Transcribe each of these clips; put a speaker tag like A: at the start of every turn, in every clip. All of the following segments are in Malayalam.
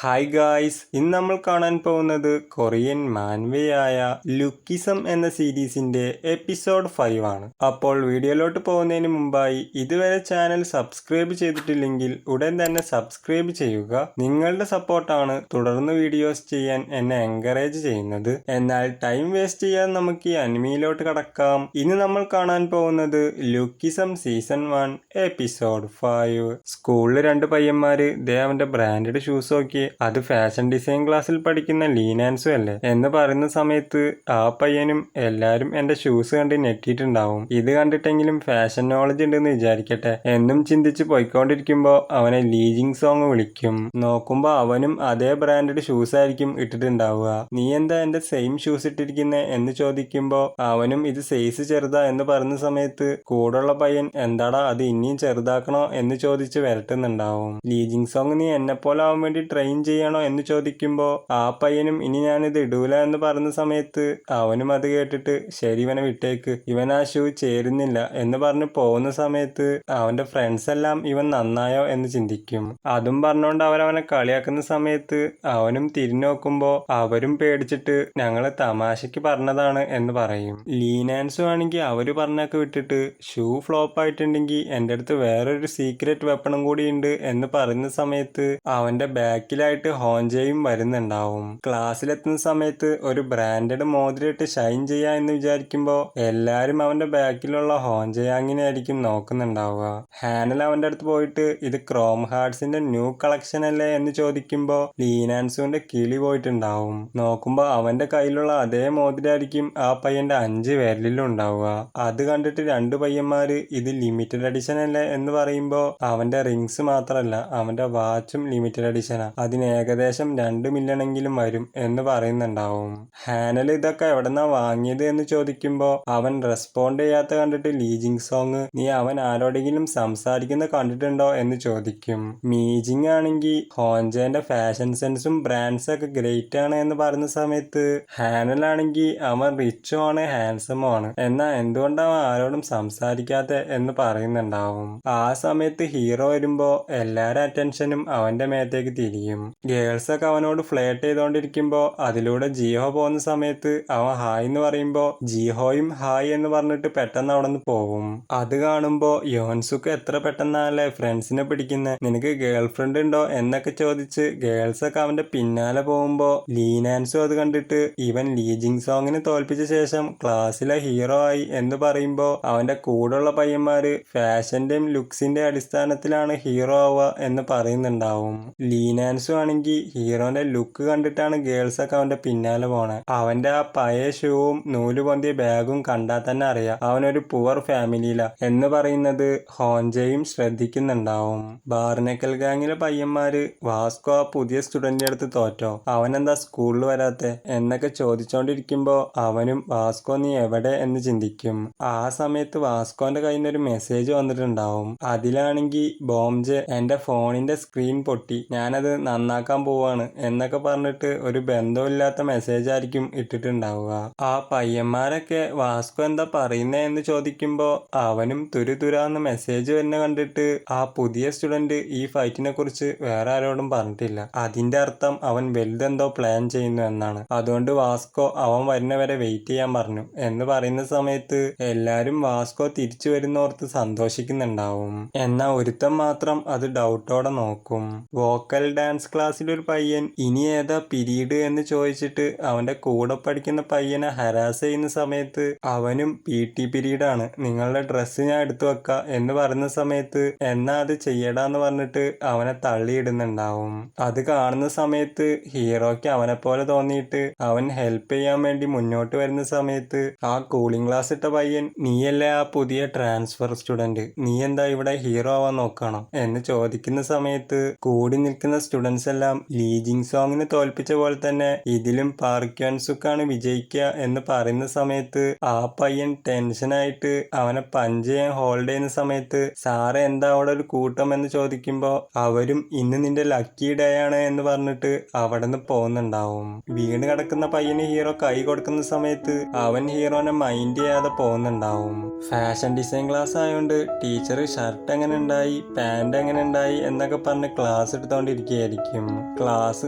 A: ഹായ് ഗായ്സ്, ഇന്ന് നമ്മൾ കാണാൻ പോകുന്നത് കൊറിയൻ മാൻവയായ ലുക്കിസം എന്ന സീരീസിന്റെ എപ്പിസോഡ് 5 ആണ്. അപ്പോൾ വീഡിയോയിലോട്ട് പോകുന്നതിന് മുമ്പായി ഇതുവരെ ചാനൽ സബ്സ്ക്രൈബ് ചെയ്തിട്ടില്ലെങ്കിൽ ഉടൻ തന്നെ സബ്സ്ക്രൈബ് ചെയ്യുക. നിങ്ങളുടെ സപ്പോർട്ടാണ് തുടർന്ന് വീഡിയോസ് ചെയ്യാൻ എന്നെ എൻകറേജ് ചെയ്യുന്നത്. എന്നാൽ ടൈം വേസ്റ്റ് ചെയ്യാൻ നമുക്ക് ഈ അനിമയിലോട്ട് കടക്കാം. ഇന്ന് നമ്മൾ കാണാൻ പോകുന്നത് ലുക്കിസം സീസൺ 1 എപ്പിസോഡ് 5. സ്കൂളിൽ രണ്ട് പയ്യന്മാര് അവന്റെ ബ്രാൻഡഡ് ഷൂസ് നോക്കി അത് ഫാഷൻ ഡിസൈൻ ക്ലാസ്സിൽ പഠിക്കുന്ന ലീനാൻസും അല്ലേ എന്ന് പറയുന്ന സമയത്ത് ആ പയ്യനും എല്ലാരും എന്റെ ഷൂസ് കണ്ട് ഞെട്ടിയിട്ടുണ്ടാവും. ഇത് കണ്ടിട്ടെങ്കിലും ഫാഷൻ നോളജ് ഉണ്ടെന്ന് വിചാരിക്കട്ടെ എന്നും ചിന്തിച്ച് പോയിക്കൊണ്ടിരിക്കുമ്പോ അവനെ ലീജിങ് സോങ് വിളിക്കും. നോക്കുമ്പോ അവനും അതേ ബ്രാൻഡഡ് ഷൂസ് ആയിരിക്കും ഇട്ടിട്ടുണ്ടാവുക. നീ എന്താ എന്റെ സെയിം ഷൂസ് ഇട്ടിരിക്കുന്നേ എന്ന് ചോദിക്കുമ്പോ അവനും ഇത് സൈസ് ചെറുതാ എന്ന് പറയുന്ന സമയത്ത് കൂടുള്ള പയ്യൻ എന്താടാ അത് ഇനിയും ചെറുതാക്കണോ എന്ന് ചോദിച്ച് വരട്ടുന്നുണ്ടാവും. ലീജിങ് സോങ് നീ എന്നെ പോലെ ആവാൻ വേണ്ടി ട്രെയിൻ ചെയ്യണോ എന്ന് ചോദിക്കുമ്പോ ആ പയ്യനും ഇനി ഞാനിത് ഇടൂല എന്ന് പറയുന്ന സമയത്ത് അവനും അത് കേട്ടിട്ട് ശരി ഇവനെ വിട്ടേക്ക്, ഇവൻ ആ ഷൂ ചേരുന്നില്ല എന്ന് പറഞ്ഞ് പോകുന്ന സമയത്ത് അവന്റെ ഫ്രണ്ട്സ് എല്ലാം ഇവൻ നന്നായോ എന്ന് ചിന്തിക്കും. അതും പറഞ്ഞുകൊണ്ട് അവരവനെ കളിയാക്കുന്ന സമയത്ത് അവനും തിരിഞ്ഞു നോക്കുമ്പോ അവരും പേടിച്ചിട്ട് ഞങ്ങള് തമാശക്ക് പറഞ്ഞതാണ് എന്ന് പറയും. ലീനാൻസും ആണെങ്കിൽ അവര് പറഞ്ഞൊക്കെ വിട്ടിട്ട് ഷൂ ഫ്ലോപ്പ് ആയിട്ടുണ്ടെങ്കിൽ എന്റെ അടുത്ത് വേറൊരു സീക്രട്ട് വെപ്പണും കൂടി ഉണ്ട് എന്ന് പറയുന്ന സമയത്ത് അവന്റെ ബാക്കിലായിട്ട് ഹോഞ്ചയും വരുന്നുണ്ടാവും. ക്ലാസ്സിലെത്തുന്ന സമയത്ത് ഒരു ബ്രാൻഡഡ് മോതിരയിട്ട് ഷൈൻ ചെയ്യാ എന്ന് വിചാരിക്കുമ്പോ എല്ലാരും അവന്റെ ബാക്കിലുള്ള ഹോഞ്ചയാങ്ങിനെ ആയിരിക്കും നോക്കുന്നുണ്ടാവുക. ഹാനൽ അവന്റെ അടുത്ത് പോയിട്ട് ഇത് ക്രോം ഹാർട്സിന്റെ ന്യൂ കളക്ഷൻ അല്ലേ എന്ന് ചോദിക്കുമ്പോ ലീനാൻസുവിന്റെ കിളി പോയിട്ടുണ്ടാവും. നോക്കുമ്പോ അവന്റെ കയ്യിലുള്ള അതേ മോതിരായിരിക്കും ആ പയ്യന്റെ 5 വിരലിലും ഉണ്ടാവുക. അത് കണ്ടിട്ട് രണ്ട് പയ്യന്മാര് ഇത് ലിമിറ്റഡ് എഡിഷൻ അല്ലേ എന്ന് പറയുമ്പോ അവന്റെ റിങ്സ് മാത്രല്ല അവന്റെ വാച്ചും ലിമിറ്റഡ് എഡിഷനാ, അതിന് ഏകദേശം 2 മില്യൺ എങ്കിലും വരും എന്ന് പറയുന്നുണ്ടാവും. ഹാനൽ ഇതൊക്കെ എവിടെന്നാ വാങ്ങിയത് എന്ന് ചോദിക്കുമ്പോ അവൻ റെസ്പോണ്ട് ചെയ്യാത്ത കണ്ടിട്ട് ലീജിങ് സോങ് നീ അവൻ ആരോടെങ്കിലും സംസാരിക്കുന്ന കണ്ടിട്ടുണ്ടോ എന്ന് ചോദിക്കും. മീജിങ് ആണെങ്കിൽ ഹോഞ്ചേന്റെ ഫാഷൻ സെൻസും ബ്രാൻഡ്സ് ഒക്കെ ഗ്രേറ്റ് ആണ് എന്ന് പറയുന്ന സമയത്ത് ഹാനൽ ആണെങ്കിൽ അവൻ റിച്ചും ആണ് ഹാൻസമും ആണ്, എന്നാ എന്തുകൊണ്ട് അവൻ ആരോടും സംസാരിക്കാത്ത എന്ന് പറയുന്നുണ്ടാവും. ആ സമയത്ത് ഹീറോ വരുമ്പോ എല്ലാരുടെ അറ്റൻഷനും അവന്റെ മേത്തേക്ക് തിരിയും. ഗേൾസ് ഒക്കെ അവനോട് ഫ്ലേർട്ട് ചെയ്തോണ്ടിരിക്കുമ്പോ അതിലൂടെ ജിഹോ പോകുന്ന സമയത്ത് അവൻ ഹായ് എന്ന് പറയുമ്പോ ജിഹോയും ഹായ് എന്ന് പറഞ്ഞിട്ട് പെട്ടെന്ന് അവിടെ നിന്ന് പോവും. അത് കാണുമ്പോ യോൻസുക്ക് എത്ര പെട്ടെന്നല്ലേ ഫ്രണ്ട്സിനെ പിടിക്കുന്നത്, നിനക്ക് ഗേൾ ഫ്രണ്ട് ഉണ്ടോ എന്നൊക്കെ ചോദിച്ച് ഗേൾസ് ഒക്കെ അവന്റെ പിന്നാലെ പോകുമ്പോ ലീനാൻസും അത് കണ്ടിട്ട് ഇവൻ ലീജിങ് സോങ്ങിന് തോൽപ്പിച്ച ശേഷം ക്ലാസ്സിലെ ഹീറോ ആയി എന്ന് പറയുമ്പോ അവന്റെ കൂടെയുള്ള പയ്യന്മാര് ഫാഷന്റെയും ലുക്സിന്റെ അടിസ്ഥാനത്തിലാണ് ഹീറോ ആവുക എന്ന് പറയുന്നുണ്ടാവും. ലീനാൻസും ആണെങ്കിൽ ഹീറോന്റെ ലുക്ക് കണ്ടിട്ടാണ് ഗേൾസ് ഒക്കെ അവന്റെ പിന്നാലെ പോണേ. അവന്റെ ആ പഴയ ഷൂവും നൂല് പൊന്തിയ ബാഗും കണ്ടാൽ തന്നെ അറിയാം അവനൊരു പുവർ ഫാമിലിയിലാ എന്ന് പറയുന്നത് ഹോഞ്ചയും ശ്രദ്ധിക്കുന്നുണ്ടാവും. ബാർനക്കൽ ഗാങ്ങിലെ പയ്യന്മാര് വാസ്കോ ആ പുതിയ സ്റ്റുഡന്റിന്റെ അടുത്ത് തോറ്റോ, അവനെന്താ സ്കൂളിൽ വരാത്തെ എന്നൊക്കെ ചോദിച്ചോണ്ടിരിക്കുമ്പോ അവനും വാസ്കോ നീ എവിടെ എന്ന് ചിന്തിക്കും. ആ സമയത്ത് വാസ്കോന്റെ കയ്യിൽ നിന്ന് ഒരു മെസ്സേജ് വന്നിട്ടുണ്ടാവും. അതിലാണെങ്കിൽ ബോംജെ എന്റെ ഫോണിന്റെ സ്ക്രീൻ പൊട്ടി, ഞാനത് നന്നാക്കാൻ പോവാണ് എന്നൊക്കെ പറഞ്ഞിട്ട് ഒരു ബന്ധമില്ലാത്ത മെസ്സേജ് ആയിരിക്കും ഇട്ടിട്ടുണ്ടാവുക. ആ പയ്യന്മാരൊക്കെ വാസ്കോ എന്താ പറയുന്നേ എന്ന് ചോദിക്കുമ്പോ അവനും തുരുതുരാന്ന് മെസ്സേജ് തന്നെ കണ്ടിട്ട് ആ പുതിയ സ്റ്റുഡന്റ് ഈ ഫൈറ്റിനെ കുറിച്ച് വേറെ ആരോടും പറഞ്ഞിട്ടില്ല, അതിന്റെ അർത്ഥം അവൻ വലുതെന്തോ പ്ലാൻ ചെയ്യുന്നു എന്നാണ്, അതുകൊണ്ട് വാസ്കോ അവൻ വരുന്നവരെ വെയിറ്റ് ചെയ്യാൻ പറഞ്ഞു എന്ന് പറയുന്ന സമയത്ത് എല്ലാരും വാസ്കോ തിരിച്ചു വരുന്നോർത്ത് സന്തോഷിക്കുന്നുണ്ടാവും. എന്നാ ഒരുത്തൻ മാത്രം അത് ഡൗട്ടോടെ നോക്കും. വോക്കൽ ഡാൻസ് ക്ലാസ്സിൽ ഒരു പയ്യൻ ഇനി ഏതാ പിരീഡ് എന്ന് ചോദിച്ചിട്ട് അവന്റെ കൂടെ പഠിക്കുന്ന പയ്യനെ ഹരാസ് ചെയ്യുന്ന സമയത്ത് അവനും PT പിരീഡാണ്, നിങ്ങളുടെ ഡ്രസ്സ് ഞാൻ എടുത്തു വെക്ക എന്ന് പറയുന്ന സമയത്ത് എന്നാ അത് ചെയ്യടാന്ന് പറഞ്ഞിട്ട് അവനെ തള്ളിയിടുന്നുണ്ടാവും. അത് കാണുന്ന സമയത്ത് ഹീറോയ്ക്ക് അവനെ പോലെ തോന്നിയിട്ട് അവൻ ഹെൽപ്പ് ചെയ്യാൻ വേണ്ടി മുന്നോട്ട് വരുന്ന സമയത്ത് ആ കൂളിംഗ് ഗ്ലാസ് ഇട്ട പയ്യൻ നീയല്ലേ ആ പുതിയ ട്രാൻസ്ഫർ സ്റ്റുഡന്റ്, നീ എന്താ ഇവിടെ ഹീറോ ആവാൻ നോക്കണോ എന്ന് ചോദിക്കുന്ന സമയത്ത് കൂടി നിൽക്കുന്ന സ്റ്റുഡൻസ് എല്ലാം ലീജിങ് സോങ്ങിന് തോൽപ്പിച്ച പോലെ തന്നെ ഇതിലും പാർക്ക് യോൻസുക്കാണ് വിജയിക്കുക എന്ന് പറയുന്ന സമയത്ത് ആ പയ്യൻ ടെൻഷനായിട്ട് അവനെ പഞ്ച് ചെയ്യാൻ ഹോൾഡ് ചെയ്യുന്ന സമയത്ത് സാറ് എന്താ അവിടെ ഒരു കൂട്ടം എന്ന് ചോദിക്കുമ്പോ അവരും ഇന്ന് നിന്റെ ലക്കി ഡേ ആണ് എന്ന് പറഞ്ഞിട്ട് അവിടെ നിന്ന് പോകുന്നുണ്ടാവും. വീണ് കിടക്കുന്ന പയ്യന് ഹീറോ കൈ കൊടുക്കുന്ന സമയത്ത് അവൻ ഹീറോനെ മൈൻഡ് ചെയ്യാതെ പോകുന്നുണ്ടാവും. ഫാഷൻ ഡിസൈൻ ക്ലാസ് ആയതുകൊണ്ട് ടീച്ചർ ഷർട്ട് എങ്ങനെ ഉണ്ടായി പാൻറ് എങ്ങനെ ഉണ്ടായി എന്നൊക്കെ പറഞ്ഞ് ക്ലാസ് എടുത്തോണ്ടിരിക്കുകയായിരിക്കും. ആയിരിക്കും. ക്ലാസ്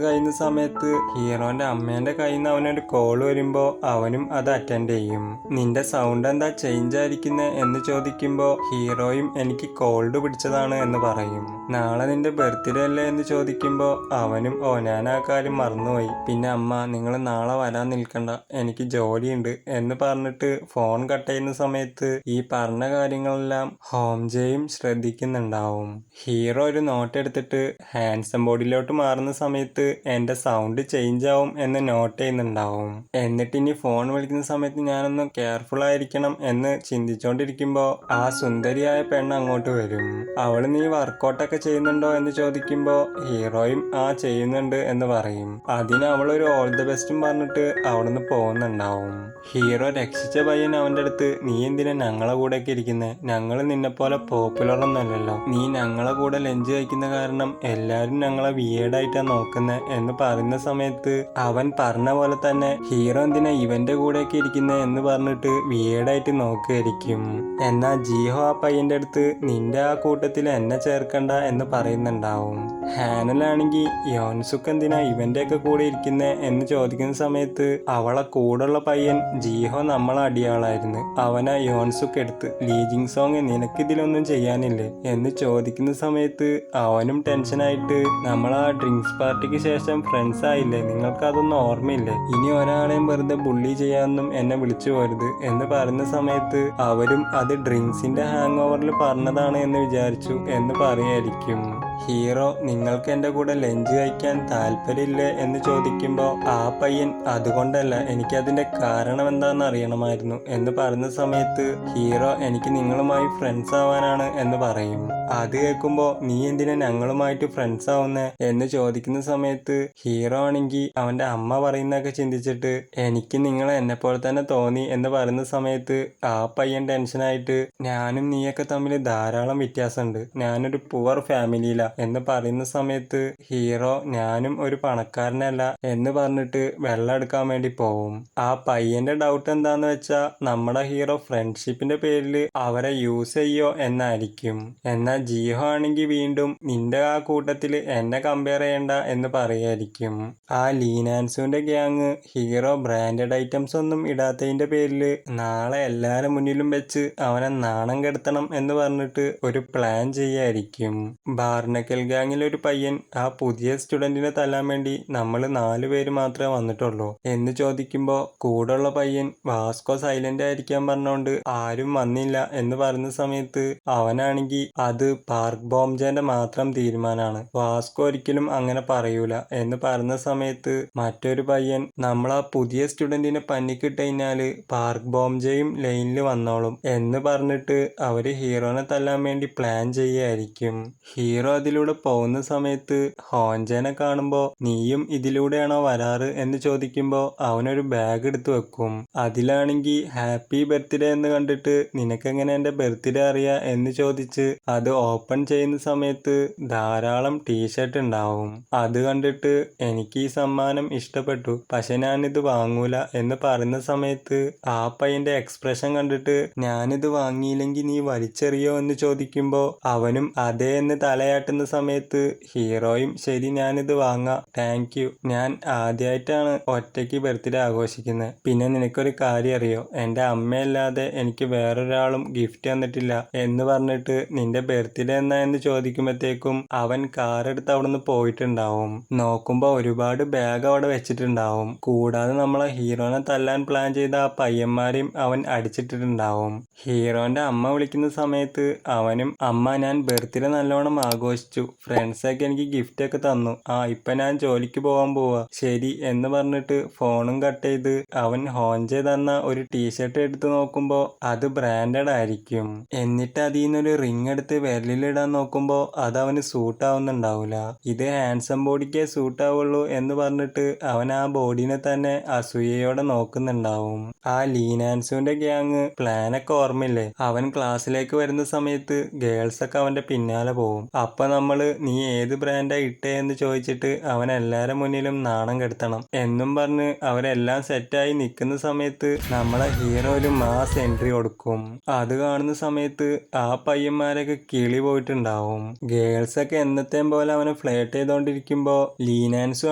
A: കഴിയുന്ന സമയത്ത് ഹീറോന്റെ അമ്മേന്റെ കയ്യിൽ നിന്ന് അവനൊരു കോൾ വരുമ്പോ അവനും അത് അറ്റൻഡ് ചെയ്യും. നിന്റെ സൗണ്ട് എന്താ ചേഞ്ച് ആയിരിക്കുന്നെ എന്ന് ചോദിക്കുമ്പോ ഹീറോയും എനിക്ക് കോൾഡ് പിടിച്ചതാണ് എന്ന് പറയും. നാളെ നിന്റെ ബർത്ത്ഡേ അല്ലേ എന്ന് ചോദിക്കുമ്പോ അവനും ഞാൻ ആ കാര്യം മറന്നുപോയി. പിന്നെ അമ്മ നിങ്ങൾ നാളെ വരാൻ നിൽക്കണ്ട, എനിക്ക് ജോലിയുണ്ട് എന്ന് പറഞ്ഞിട്ട് ഫോൺ കട്ട് ചെയ്യുന്ന സമയത്ത് ഈ പറഞ്ഞ കാര്യങ്ങളെല്ലാം ഹോംജയും ശ്രദ്ധിക്കുന്നുണ്ടാവും. ഹീറോ ഒരു നോട്ട് എടുത്തിട്ട് ഹാൻസം ബോഡിയിലോട്ട് മാറുന്ന സമയത്ത് എന്റെ സൗണ്ട് ചേഞ്ച് ആവും എന്ന് നോട്ട് ചെയ്യുന്നുണ്ടാവും. എന്നിട്ട് ഇനി ഫോൺ വിളിക്കുന്ന സമയത്ത് ഞാനൊന്ന് കെയർഫുൾ ആയിരിക്കണം എന്ന് ചിന്തിച്ചോണ്ടിരിക്കുമ്പോ ആ സുന്ദരിയായ പെണ്ണ് അങ്ങോട്ട് വരും. അവള് നീ വർക്കൗട്ടൊക്കെ ചെയ്യുന്നുണ്ടോ എന്ന് ചോദിക്കുമ്പോ ഹീറോയും ചെയ്യുന്നുണ്ട് എന്ന് പറയും. അതിന് അവളൊരു ഓൾ ദ ബെസ്റ്റും പറഞ്ഞിട്ട് അവിടുന്ന് പോകുന്നുണ്ടാവും. ഹീറോ രക്ഷിച്ച പയ്യൻ അവന്റെ അടുത്ത് നീ എന്തിനാ ഞങ്ങളെ കൂടെ ഒക്കെ ഇരിക്കുന്നേ, ഞങ്ങള് നിന്നെ പോലെ പോപ്പുലർ ഒന്നല്ലല്ലോ, നീ ഞങ്ങളെ കൂടെ ലഞ്ച് കഴിക്കുന്ന കാരണം എല്ലാരും ഞങ്ങളെ വിയേർഡായിട്ടാ നോക്കുന്നേ എന്ന് പറയുന്ന സമയത്ത് അവൻ പറഞ്ഞ പോലെ തന്നെ ഹീറോ എന്തിനാ ഇവന്റെ കൂടെയൊക്കെ ഇരിക്കുന്നേ എന്ന് പറഞ്ഞിട്ട് വിയേർഡായിട്ട് നോക്കുകയായിരിക്കും. എന്നാ ജീഹോ ആ പയ്യന്റെ അടുത്ത് നിന്റെ ആ കൂട്ടത്തിൽ എന്നെ ചേർക്കണ്ട എന്ന് പറയുന്നുണ്ടാവും. ഹാനലാണെങ്കിൽ യോൻസുക്ക് എന്തിനാ ഇവന്റെ ഒക്കെ കൂടെ ഇരിക്കുന്നേ എന്ന് ചോദിക്കുന്ന സമയത്ത് അവളെ കൂടുള്ള പയ്യൻ ജീഹോ നമ്മളെ അടിയാളായിരുന്നു, അവനാ യോൻസുക്ക് എടുത്ത് ലീജിങ് സോങ് നിനക്കിതിലൊന്നും ചെയ്യാനില്ലേ എന്ന് ചോദിക്കുന്ന സമയത്ത് അവനും ടെൻഷനായിട്ട് നമ്മളാ ഡ്രിങ്ക്സ് പാർട്ടിക്ക് ശേഷം ഫ്രണ്ട്സ് ആയില്ലേ, നിങ്ങൾക്ക് അതൊന്നും ഓർമ്മയില്ലേ, ഇനി ഒരാളെയും വെറുതെ ബുള്ളി ചെയ്യാനൊന്നും എന്നെ വിളിച്ചു പോരുത് എന്ന് പറയുന്ന സമയത്ത് അവരും അത് ഡ്രിങ്ക്സിന്റെ ഹാങ് ഓവറിൽ പറഞ്ഞതാണ് എന്ന് വിചാരിച്ചു എന്ന് പറയായിരിക്കും. ഹീറോ നിങ്ങൾക്ക് എൻ്റെ കൂടെ ലഞ്ച് കഴിക്കാൻ താല്പര്യമില്ലേ എന്ന് ചോദിക്കുമ്പോൾ ആ പയ്യൻ അതുകൊണ്ടല്ല, എനിക്കതിൻ്റെ കാരണം എന്താണെന്ന് അറിയണമായിരുന്നു എന്ന് പറയുന്ന സമയത്ത് ഹീറോ എനിക്ക് നിങ്ങളുമായി ഫ്രണ്ട്സ് ആവാനാണ് എന്ന് പറയും. അത് കേൾക്കുമ്പോൾ നീ എന്തിനാ ഞങ്ങളുമായിട്ട് ഫ്രണ്ട്സ് ആവുന്നേ എന്ന് ചോദിക്കുന്ന സമയത്ത് ഹീറോ ആണെങ്കിൽ അവൻ്റെ അമ്മ പറയുന്നതൊക്കെ ചിന്തിച്ചിട്ട് എനിക്ക് നിങ്ങളെ എന്നെ പോലെ തന്നെ തോന്നി എന്ന് പറയുന്ന സമയത്ത് ആ പയ്യൻ ടെൻഷനായിട്ട് ഞാനും നീയൊക്കെ തമ്മിൽ ധാരാളം വ്യത്യാസമുണ്ട്, ഞാനൊരു പുവർ ഫാമിലിയിലാണ് എന്ന് പറയുന്ന സമയത്ത് ഹീറോ ഞാനും ഒരു പണക്കാരനല്ല എന്ന് പറഞ്ഞിട്ട് വെള്ളം എടുക്കാൻ വേണ്ടി പോവും. ആ പയ്യന്റെ ഡൗട്ട് എന്താന്ന് വെച്ചാ നമ്മുടെ ഹീറോ ഫ്രണ്ട്ഷിപ്പിന്റെ പേരിൽ അവരെ യൂസ് ചെയ്യോ എന്നായിരിക്കും. എന്നാൽ ജീഹോ ആണെങ്കിൽ വീണ്ടും നിന്റെ ആ കൂട്ടത്തിൽ എന്നെ കമ്പയർ ചെയ്യണ്ട എന്ന് പറയായിരിക്കും. ആ ലീനാൻസുവിന്റെ ഗ്യാങ് ഹീറോ ബ്രാൻഡഡ് ഐറ്റംസ് ഒന്നും ഇടാത്തതിന്റെ പേരിൽ നാളെ എല്ലാരും മുന്നിലും വെച്ച് അവനെ നാണം കെടുത്തണം എന്ന് പറഞ്ഞിട്ട് ഒരു പ്ലാൻ ചെയ്യായിരിക്കും. ബാർണക്കൽ ഗാങ്ങിലെ ഒരു പയ്യൻ ആ പുതിയ സ്റ്റുഡന്റിനെ തല്ലാൻ വേണ്ടി നമ്മൾ 4 പേര് മാത്രമേ വന്നിട്ടുള്ളൂ എന്ന് ചോദിക്കുമ്പോ കൂടുള്ള പയ്യൻ വാസ്കോ സൈലന്റ് ആയിരിക്കാൻ പറഞ്ഞോണ്ട് ആരും വന്നില്ല എന്ന് പറയുന്ന സമയത്ത് അവനാണെങ്കിൽ അത് പാർക്ക് ബോംജന്റെ മാത്രം തീരുമാനമാണ്, വാസ്കോ ഒരിക്കലും അങ്ങനെ പറയൂല എന്ന് പറയുന്ന സമയത്ത് മറ്റൊരു പയ്യൻ നമ്മൾ ആ പുതിയ സ്റ്റുഡന്റിനെ പന്നിക്കിട്ട് കഴിഞ്ഞാല് പാർക്ക് ബോംജയും ലൈനിൽ വന്നോളും എന്ന് പറഞ്ഞിട്ട് അവര് ഹീറോനെ തല്ലാൻ വേണ്ടി പ്ലാൻ ചെയ്യായിരിക്കും. ഹീറോ അതിലൂടെ പോകുന്ന സമയത്ത് ഹോൻജനെ കാണുമ്പോ നീയും ഇതിലൂടെയാണോ വരാറ് എന്ന് ചോദിക്കുമ്പോ അവനൊരു ബാഗ് എടുത്തു വെക്കും. അതിലാണെങ്കിൽ ഹാപ്പി ബർത്ത്ഡേ എന്ന് കണ്ടിട്ട് നിനക്കെങ്ങനെ എന്റെ ബർത്ത്ഡേ അറിയാ എന്ന് ചോദിച്ച് അത് ഓപ്പൺ ചെയ്യുന്ന സമയത്ത് ധാരാളം ടീഷർട്ട് ഉണ്ടാവും. അത് കണ്ടിട്ട് എനിക്ക് ഈ സമ്മാനം ഇഷ്ടപ്പെട്ടു, പക്ഷെ ഞാനിത് വാങ്ങൂല എന്ന് പറയുന്ന സമയത്ത് ആ പയ്യന്റെ എക്സ്പ്രഷൻ കണ്ടിട്ട് ഞാനിത് വാങ്ങിയില്ലെങ്കിൽ നീ വലിച്ചെറിയോ എന്ന് ചോദിക്കുമ്പോ അവനും അതേ എന്ന് തലയാട്ടുന്ന സമയത്ത് ഹീറോയും ശരി ഞാനിത് വാങ്ങാം, താങ്ക് യു, ഞാൻ ആദ്യമായിട്ടാണ് ഒറ്റയ്ക്ക് ബർത്ത്ഡേ ആഘോഷിക്കുന്നത്, പിന്നെ നിനക്കൊരു കാര്യം അറിയോ, എൻ്റെ അമ്മയല്ലാതെ എനിക്ക് വേറൊരാളും ഗിഫ്റ്റ് തന്നിട്ടില്ല എന്ന് പറഞ്ഞിട്ട് നിന്റെ ബർത്ത്ഡേ എന്നാ എന്ന് ചോദിക്കുമ്പോഴത്തേക്കും അവൻ കാർ എടുത്ത് അവിടുന്ന് പോയിട്ടുണ്ടാവും. നോക്കുമ്പോൾ ഒരുപാട് ബാഗ് അവിടെ വെച്ചിട്ടുണ്ടാവും. കൂടാതെ നമ്മളെ ഹീറോനെ തല്ലാൻ പ്ലാൻ ചെയ്ത ആ പയ്യന്മാരെയും അവൻ അടിച്ചിട്ടിട്ടുണ്ടാവും. ഹീറോന്റെ അമ്മ വിളിക്കുന്ന സമയത്ത് അവനും അമ്മ ഞാൻ ബർത്ത്ഡേ നല്ലോണം ആഘോഷിച്ചു, ഫ്രണ്ട്സൊക്കെ എനിക്ക് ഗിഫ്റ്റ് ഒക്കെ തന്നു, ഇപ്പൊ ഞാൻ ജോലിക്ക് പോകാൻ പോവാ, ശരി എന്ന് പറഞ്ഞിട്ട് ഫോണും കട്ട് ചെയ്ത് അവൻ ഹോൻജെ തന്ന ഒരു ടീഷർട്ട് എടുത്ത് നോക്കുമ്പോ അത് ബ്രാൻഡഡ് ആയിരിക്കും. എന്നിട്ട് അതിൽ നിന്നൊരു റിങ് എടുത്ത് വിരലിലിടാൻ നോക്കുമ്പോ അത് അവന് സൂട്ട് ആവുന്നുണ്ടാവൂല. ഇത് ഹാൻസം ബോഡിക്കേ സൂട്ട് ആവുള്ളൂ എന്ന് പറഞ്ഞിട്ട് അവൻ ആ ബോഡിനെ തന്നെ അസൂയയോടെ നോക്കുന്നുണ്ടാവും. ആ ലീനാൻസുവിന്റെ ഗ്യാങ് പ്ലാനൊക്കെ ഓർമ്മയില്ലേ, അവൻ ക്ലാസ്സിലേക്ക് വരുന്ന സമയത്ത് ഗേൾസ് ഒക്കെ അവന്റെ പിന്നാലെ പോവും. അപ്പൊ നമ്മള് നീ ഏത് ബ്രാൻഡാ ഇട്ടേ എന്ന് ചോദിച്ചിട്ട് അവൻ എല്ലാരും മുന്നിലും നാണം കെടുത്തണം എന്നും പറഞ്ഞ് അവരെല്ലാം സെറ്റായി നിൽക്കുന്ന സമയത്ത് നമ്മളെ ഹീറോ ഒരു മാസ് എൻട്രി കൊടുക്കും. അത് കാണുന്ന സമയത്ത് ആ പയ്യന്മാരൊക്കെ കിളി പോയിട്ടുണ്ടാവും. ഗേൾസ് ഒക്കെ എന്നത്തെയും പോലെ അവനെ ഫ്ലേട്ട് ചാറ്റ് ചെയ്തുകൊണ്ടിരിക്കുമ്പോൾ ലീനാൻസു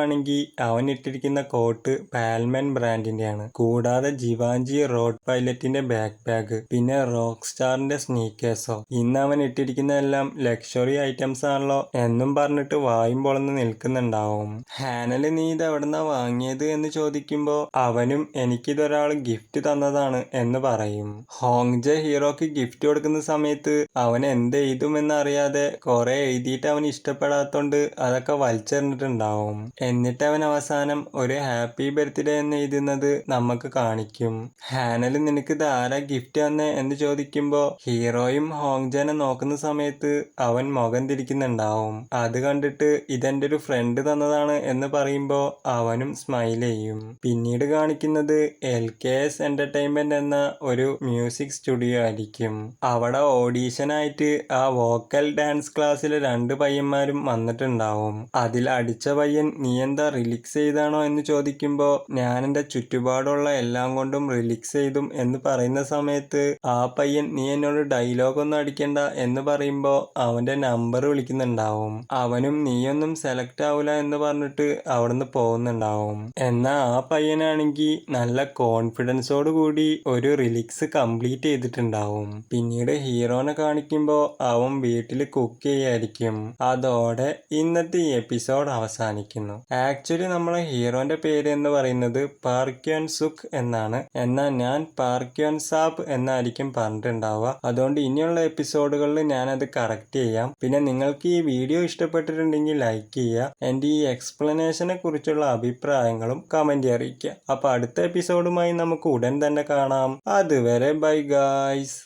A: ആണെങ്കിൽ അവൻ ഇട്ടിരിക്കുന്ന കോട്ട് പാൽമൻ ബ്രാൻഡിന്റെയാണ്. കൂടാതെ ജിവാഞ്ചി റോഡ് പൈലറ്റിന്റെ ബാക്ക് പാക്ക്, പിന്നെ റോക്ക് സ്റ്റാറിന്റെ സ്നീക്കേഴ്സോ. ഇന്ന് അവൻ ഇട്ടിരിക്കുന്നതെല്ലാം ലക്ഷറി ഐറ്റംസ് ആണല്ലോ എന്നും പറഞ്ഞിട്ട് വായും പൊളന്ന് നിൽക്കുന്നുണ്ടാവും. ഹാനല് നീ ഇത് എവിടെന്നാ വാങ്ങിയത് എന്ന് ചോദിക്കുമ്പോ അവനും എനിക്കിതൊരാള് ഗിഫ്റ്റ് തന്നതാണ് എന്ന് പറയും. ഹോങ്ജെ ഹീറോക്ക് ഗിഫ്റ്റ് കൊടുക്കുന്ന സമയത്ത് അവൻ എന്ത് എഴുതുമെന്ന് അറിയാതെ കുറെ എഴുതിയിട്ട് അവൻ ഇഷ്ടപ്പെടാത്തോണ്ട് അതൊക്കെ വലിച്ചെറിഞ്ഞിട്ടുണ്ടാവും. എന്നിട്ട് അവൻ അവസാനം ഒരു ഹാപ്പി ബർത്ത്ഡേ എന്ന് എഴുതുന്നത് നമുക്ക് കാണിക്കും. ഹാനല് നിനക്ക് ഇത് ആരാ ഗിഫ്റ്റ് തന്നെ എന്ന് ചോദിക്കുമ്പോ ഹീറോയും ഹോങ്ജനെ നോക്കുന്ന സമയത്ത് അവൻ മുഖം തിരിക്കുന്നുണ്ടാവും. അത് കണ്ടിട്ട് ഇതെന്റെ ഒരു ഫ്രണ്ട് തന്നതാണ് എന്ന് പറയുമ്പോ അവനും സ്മൈൽ ചെയ്യും. പിന്നീട് കാണിക്കുന്നത് LKS എന്റർടൈൻമെന്റ് എന്ന ഒരു മ്യൂസിക് സ്റ്റുഡിയോ ആയിരിക്കും. അവിടെ ഓഡീഷനായിട്ട് ആ വോക്കൽ ഡാൻസ് ക്ലാസ്സിലെ 2 പയ്യന്മാരും വന്നിട്ടുണ്ടാവും. അതിൽ അടിച്ച പയ്യൻ നീ എന്താ റിലിക്സ് ചെയ്താണോ എന്ന് ചോദിക്കുമ്പോ ഞാൻ എന്റെ ചുറ്റുപാടുള്ള എല്ലാം കൊണ്ടും റിലിക്സ് ചെയ്തും എന്ന് പറയുന്ന സമയത്ത് ആ പയ്യൻ നീ എന്നോട് ഡയലോഗ് ഒന്നും അടിക്കണ്ട എന്ന് പറയുമ്പോ അവന്റെ നമ്പർ വിളിക്കുന്നുണ്ടാവും. അവനും നീയൊന്നും സെലക്ട് ആവൂല എന്ന് പറഞ്ഞിട്ട് അവിടുന്ന് പോകുന്നുണ്ടാവും. എന്നാ ആ പയ്യനാണെങ്കിൽ നല്ല കോൺഫിഡൻസോട് കൂടി ഒരു റിലിക്സ് കംപ്ലീറ്റ് ചെയ്തിട്ടുണ്ടാവും. പിന്നീട് ഹീറോനെ കാണിക്കുമ്പോ അവൻ വീട്ടിൽ കുക്ക് ചെയ്യായിരിക്കും. അതോടെ ഇന്നത്തെ ഈ എപ്പിസോഡ് അവസാനിക്കുന്നു. ആക്ച്വലി നമ്മളെ ഹീറോന്റെ പേര് എന്ന് പറയുന്നത് പാർക്യോൻ സുക് എന്നാണ്. എന്നാൽ ഞാൻ പാർക്യോൻ സാബ് എന്നായിരിക്കും പറഞ്ഞിട്ടുണ്ടാവുക. അതുകൊണ്ട് ഇനിയുള്ള എപ്പിസോഡുകളിൽ ഞാനത് കറക്റ്റ് ചെയ്യാം. പിന്നെ നിങ്ങൾക്ക് ഈ വീഡിയോ ഇഷ്ടപ്പെട്ടിട്ടുണ്ടെങ്കിൽ ലൈക്ക് ചെയ്യുക. എൻ്റെ ഈ എക്സ്പ്ലനേഷനെ കുറിച്ചുള്ള അഭിപ്രായങ്ങളും കമന്റ് അറിയിക്കുക. അപ്പോൾ അടുത്ത എപ്പിസോഡുമായി നമുക്ക് ഉടൻ തന്നെ കാണാം. അതുവരെ ബൈ ഗായ്സ്.